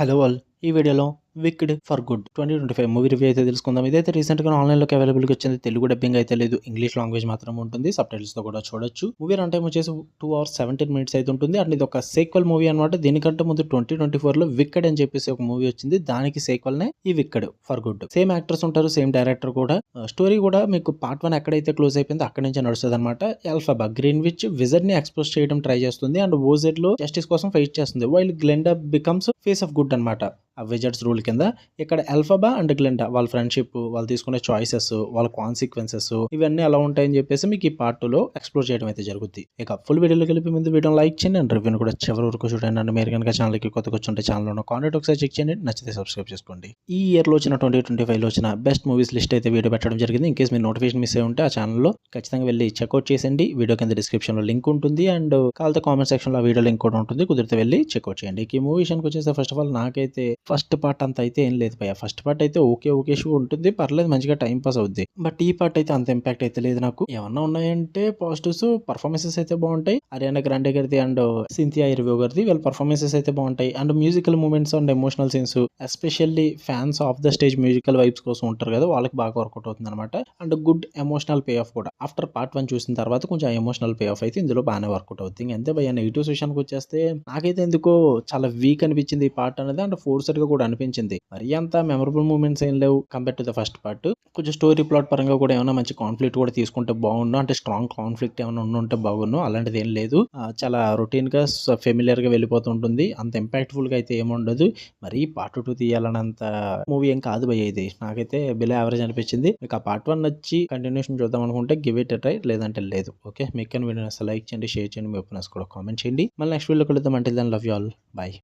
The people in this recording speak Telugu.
హలో ఆల్ ఈ వీడియోలో wicked for good 2025 movie review అయితే తెలుసుకుందాం. ఇదైతే రీసెంట్గా ఆన్లైన్లోకి అవైలబుల్గా వచ్చింది. తెలుగు డబ్బింగ్ అయితే లేదు, ఇంగ్లీష్ లాంగ్వేజ్ మాత్రం ఉంటుంది. సబ్ టైటిల్స్తో కూడా చూడొచ్చు. మూవీ రన్ టైం వచ్చేసి 2 hours 17 minutes అయితే ఉంటుంది. అండ్ ఇది ఒక సీక్వెల్ మూవీ అనమాట. దీనికంటే ముందు 2024లో విక్డ్ అని చెప్పేసి ఒక మూవీ వచ్చింది. దానికి సీక్వెల్నే ఈ wicked for good. Same actors ఉంటారు, సేమ్ డైరెక్టర్ కూడా. స్టోరీ కూడా మీకు పార్ట్ 1 ఎక్కడైతే క్లోజ్ అయిపోయిందో అక్కడి నుంచి నడుస్తుంది అనమాట. ఎల్ఫబా గ్రీన్విచ్ విజర్డ్ ని ఎక్స్పోజ్ చేయడం ట్రై చేస్తుంది అండ్ ఓజెడ్ లో జస్టిస్ కోసం ఫైట్ చేస్తుంది. While Glenda becomes face of good అనమాట. ఆ విజర్డ్స్ రూల్ కింద ఇక్కడ ఎల్ఫబా అండ్ గ్లెండా వాళ్ళ ఫ్రెండ్షిప్, వాళ్ళు తీసుకునే చాయిసెస్, వాళ్ళ కాన్సిక్వెన్సెస్ ఇవన్నీ ఎలా ఉంటాయని చెప్పేసి మీకు ఈ పార్ట్ 2లో ఎక్స్ప్లోర్ చేయడం అయితే జరుగుతుంది. ఇక ఫుల్ వీడియోలో కలిపి ముందు వీడియోని లైక్ చేయండి అండ్ రివ్యూని కూడా చివరి వరకు చూడండి. అండ్ మీరు కనుక ఛానల్కి కొత్తగా వచ్చుంటే ఛానల్ ఉన్న కాంటెంట్ ఒకసారి చెక్ చేయండి, నచ్చితే సబ్స్క్రైబ్ చేసుకోండి. ఈ ఇయర్ లో వచ్చిన 2025లో వచ్చిన బెస్ట్ మూవీస్ లిస్ట్ అయితే వీడియో పెట్టడం జరిగింది. ఇన్ కేస్ మీరు నోటిఫికేషన్ మిస్ అయి ఉంటే ఆ ఛానల్లో ఖచ్చితంగా వెళ్ళి చెక్అవుట్ చేసేయండి. వీడియో కింద డిస్క్రిప్షన్ లో లింక్ ఉంటుంది అండ్ కావాలంటే కామెంట్ సెక్షన్ లో ఆ వీడియో లింక్ కూడా ఉంటుంది, కుదిరితే వెళ్ళి చెక్అవుట్ చేయండి. ఈ మూవీ విషయానికి వచ్చేస్తే ఫస్ట్ ఆఫ్ ఆల్ నాకైతే ఫస్ట్ పార్ట్ అంత అయితే ఏం లేదు భయ్య. ఫస్ట్ పార్ట్ అయితే ఓకే షో ఉంటుంది, పర్లేదు, మంచిగా టైం పాస్ అవుద్ది. బట్ ఈ పార్ట్ అయితే అంత ఇంపాక్ట్ అయితే లేదు నాకు. ఏమన్నా ఉన్నాయంటే పాజిటివ్స్, పర్ఫార్మెన్సెస్ అయితే బాగుంటాయి. అరియానా గ్రాండే గారిది అండ్ సింథియా ఇర్వియో గారిది వీళ్ళ పర్ఫార్మెన్సెస్ అయితే బాగుంటాయి. And musical moments and emotional scenes, especially fans of the stage musical vibes కోసం ఉంటారు కదా, వాళ్ళకి బాగా వర్కౌట్ అవుతుంది అనమాట. And good emotional payoff కూడా ఆఫ్టర్ పార్ట్ 1 చూసిన తర్వాత కొంచెం ఎమోషనల్ పే ఆఫ్ అయితే ఇందులో బాగానే వర్కౌట్ అవుతుంది. అంతే భయ్య. నెగిటివ్స్ విషయానికి వచ్చేస్తే నాకైతే ఎందుకో చాలా వీక్ అనిపించింది ఈ పార్ట్ అనేది, అండ్ ఫోర్స్డ్ గా కూడా అనిపించింది. మరీ అంత మెమరబుల్ మూమెంట్స్ ఏం లేవు compare to the first part. కొంచెం స్టోరీ ప్లాట్ పరంగా కూడా ఏమైనా మంచి కాన్ఫ్లిక్ట్ కూడా తీసుకుంటే బాగుండు, అంటే స్ట్రాంగ్ కాన్ఫ్లిక్ట్ ఏమైనా ఉంటే బాగుండు. అలాంటిది ఏం లేదు. చాలా రొటీన్ గా ఫెమిలియర్ గా వెళ్ళిపోతుంటుంది. అంత ఇంపాక్ట్ఫుల్ గా అయితే ఏముండదు. మరి పార్ట్ 2 తీయాలన్నంత మూవీ ఏం కాదు భయ్య ఇది. నాకైతే బిలో యావరేజ్ అనిపించింది. మీకు ఆ పార్ట్ 1 నచ్చి కంటిన్యూషన్ చూద్దాం అనుకుంటే గివ్ ఇట్ ఎ ట్రై, లేదంటే లేదు. ఓకే, మీకు వీడియో లైక్ చేయండి, షేర్ చేయండి, మీ ఒపీనియన్స్ కూడా కామెంట్ చేయండి. మళ్ళీ నెక్స్ట్ వీడియో కలుద్దాం. అంటే దాని లవ్ యూ ఆల్, బాయ్.